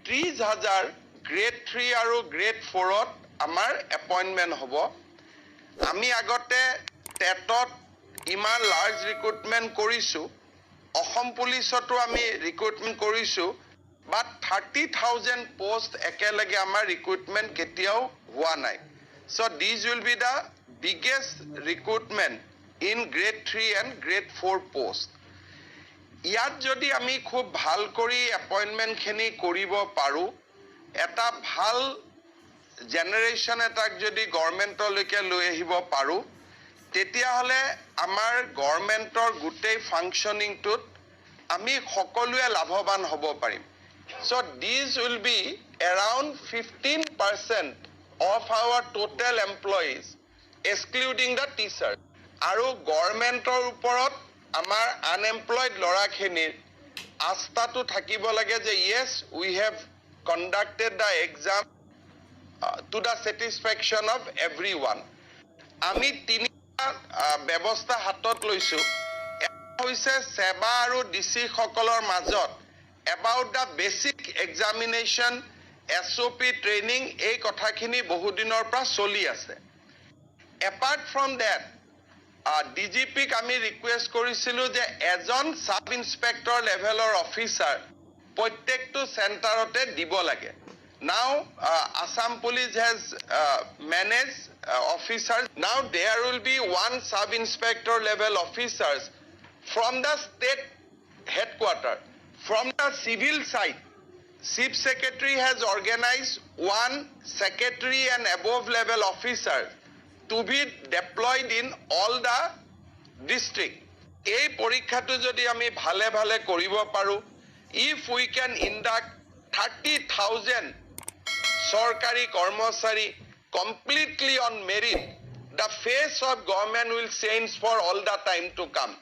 30,000 grade 3 আৰু grade 4ত আমাৰ appointment হ'ব আমি আগতে টেটত ইমান লাৰ্জ ৰিক্ৰুটমেন্ট কৰিছো অসম পুলিচতো আমি ৰিক্ৰুটমেন্ট কৰিছো বাট 30,000 পোষ্ট একেলগে আমাৰ ৰিক্ৰুটমেন্ট কেতিয়াও হোৱা নাই so these will be the biggest recruitment in grade 3 and grade 4 post ইয়াত যদি আমি খুব ভাল কৰি এপইন্টমেন্ট খিনি কৰিব পাৰো এটা ভাল জেনাৰেশন এটাক যদি গভৰ্নমেন্টলৈকে লৈ আহিব পাৰো তেতিয়া হলে আমাৰ গভৰ্নমেন্টৰ গোটেই ফাংশনিংটোত আমি সকলোৱে লাভৱান হ'ব পাৰিম so these will be around 15% of our total employees excluding the teachers আৰু গভৰ্নমেন্টৰ ওপৰত আমাৰ unemployed লৰাখিনিৰ আস্থাটো থাকিব লাগে যে yes we have conducted the exam to the satisfaction of everyone আমি তিনিটা ব্যৱস্থা হাতত লৈছো হৈছে সেবা আৰু ডিসি সকলৰ মাজত about the basic examination SOP training এই কথাখিনি বহু দিনৰ পৰা চলি আছে apart from that DGP ক আমি ৰিকুৱেষ্ট কৰিছিলো যে এজন সাব ইন্সপেক্টৰ লেভেলৰ অফিচাৰ প্ৰত্যেকটো সেন্টাৰতে দিব লাগে now Assam police has managed officers now there will be one sub inspector level officers from the state headquarters from the civil side chief secretary has organized one secretary and above level officers to be deployed in all the district এই পৰীক্ষাটো যদি আমি ভালে ভালে কৰিব পাৰো if we can induct 30,000 সরকারি কর্মচারী completely on merit the face of government will change for all the time to come